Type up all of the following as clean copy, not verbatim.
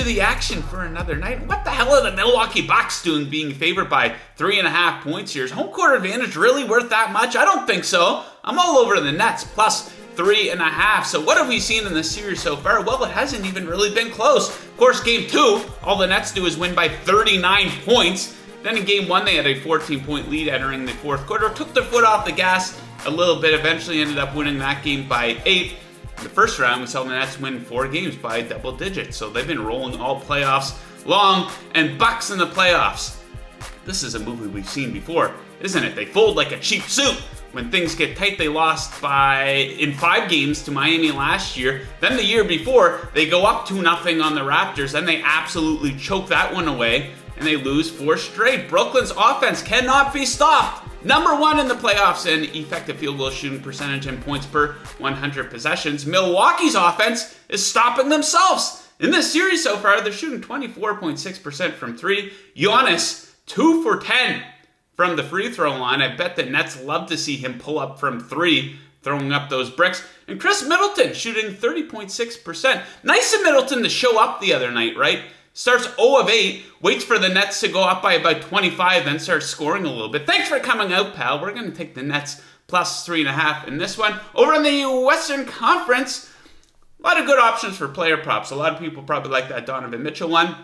the action for another night. What the hell are the Milwaukee Bucks doing being favored by 3.5 points here? Is home court advantage really worth that much? I don't think so. I'm all over the Nets, plus 3.5. So what have we seen in this series so far? Well, it hasn't even really been close. Of course, game 2, all the Nets do is win by 39 points. Then in game 1, they had a 14-point lead entering the fourth quarter. Took their foot off the gas a little bit. Eventually ended up winning that game by 8. In the first round, we saw the Nets win 4 games by double digits. So they've been rolling all playoffs long. And Bucks in the playoffs. This is a movie we've seen before, isn't it? They fold like a cheap suit. When things get tight, they lost in 5 games to Miami last year. Then the year before, they go up 2-0 on the Raptors. Then they absolutely choke that one away. And they lose 4 straight. Brooklyn's offense cannot be stopped. Number 1 in the playoffs in effective field goal shooting percentage and points per 100 possessions. Milwaukee's offense is stopping themselves. In this series so far, they're shooting 24.6% from 3. Giannis, 2 for 10 from the free throw line. I bet the Nets love to see him pull up from 3, throwing up those bricks. And Chris Middleton shooting 30.6%. Nice of Middleton to show up the other night, right? Starts 0 of 8, waits for the Nets to go up by about 25, then starts scoring a little bit. Thanks for coming out, pal. We're going to take the Nets plus 3.5 in this one. Over in the Western Conference, a lot of good options for player props. A lot of people probably like that Donovan Mitchell one.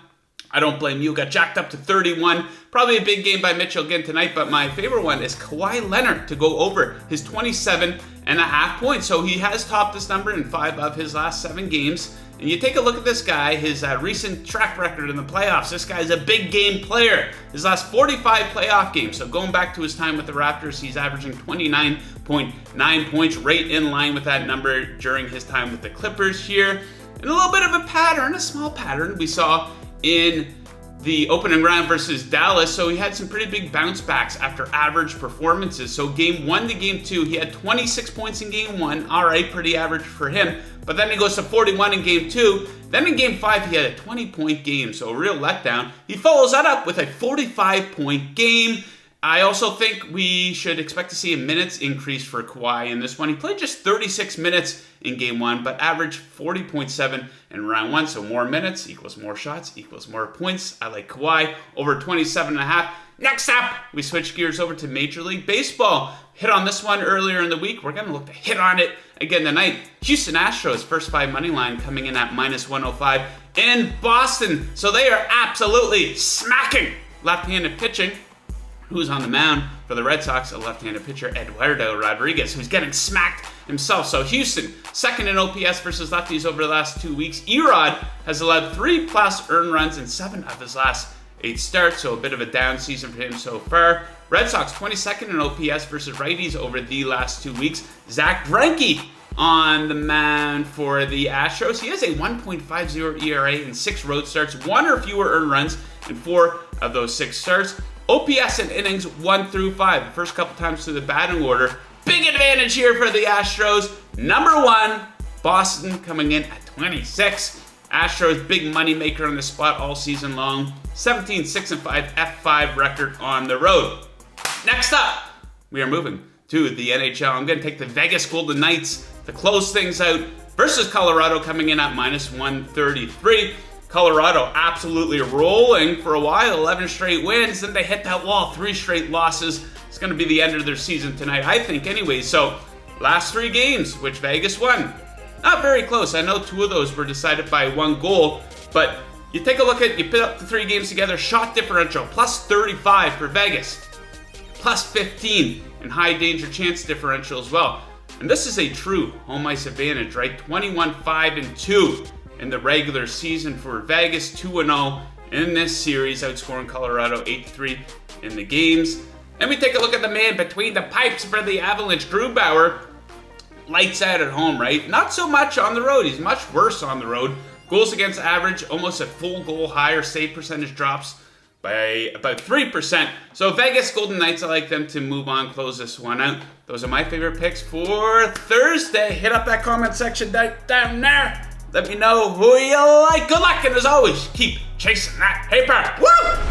I don't blame you. Got jacked up to 31. Probably a big game by Mitchell again tonight, but my favorite one is Kawhi Leonard to go over his 27.5 points. So he has topped this number in 5 of his last 7 games. And you take a look at this guy, his recent track record in the playoffs. This guy's a big game player. His last 45 playoff games. So going back to his time with the Raptors, he's averaging 29.9 points, right in line with that number during his time with the Clippers here. And a little bit of a pattern, a small pattern we saw in the opening round versus Dallas. So he had some pretty big bounce backs after average performances. So game 1 to game 2, he had 26 points in game 1. All right, pretty average for him. But then he goes to 41 in game 2. Then in game 5, he had a 20-point game. So a real letdown. He follows that up with a 45-point game. I also think we should expect to see a minutes increase for Kawhi in this one. He played just 36 minutes in game 1, but averaged 40.7 in round 1. So more minutes equals more shots equals more points. I like Kawhi over 27.5. Next up, we switch gears over to Major League Baseball. Hit on this one earlier in the week. We're going to look to hit on it again tonight. Houston Astros, first 5 money line coming in at minus 105 in Boston. So they are absolutely smacking left-handed pitching. Who's on the mound for the Red Sox? A left-handed pitcher, Eduardo Rodriguez, who's getting smacked himself. So Houston, second in OPS versus lefties over the last 2 weeks. Erod has allowed 3+ earned runs in 7 of his last 8 starts, so a bit of a down season for him so far. Red Sox, 22nd in OPS versus righties over the last 2 weeks. Zack Greinke on the mound for the Astros. He has a 1.50 ERA in 6 road starts, 1 or fewer earned runs in 4 of those 6 starts. OPS in innings 1 through 5. The first couple times through the batting order. Big advantage here for the Astros. Number 1, Boston coming in at 26. Astros, big money maker on the spot all season long. 17-6-5 F5 record on the road. Next up, we are moving to the NHL. I'm going to take the Vegas Golden Knights to close things out versus Colorado coming in at minus 133. Colorado absolutely rolling for a while, 11 straight wins, then they hit that wall, 3 straight losses. It's going to be the end of their season tonight, I think, anyway. So, last 3 games, which Vegas won. Not very close. I know 2 of those were decided by 1 goal, but you take a look at, you put up the 3 games together, shot differential, plus 35 for Vegas, plus 15 in high danger chance differential as well. And this is a true home ice advantage, right? 21-5-2 in the regular season for Vegas, 2-0 in this series, outscoring Colorado 8-3 in the games. And we take a look at the man between the pipes for the Avalanche, Grubauer. Lights out at home, right? Not so much on the road. He's much worse on the road. Goals against average, almost a full goal higher. Save percentage drops by about 3%. So Vegas Golden Knights, I like them to move on, close this one out. Those are my favorite picks for Thursday. Hit up that comment section down there. Let me know who you like. Good luck, and as always, keep chasing that paper. Woo!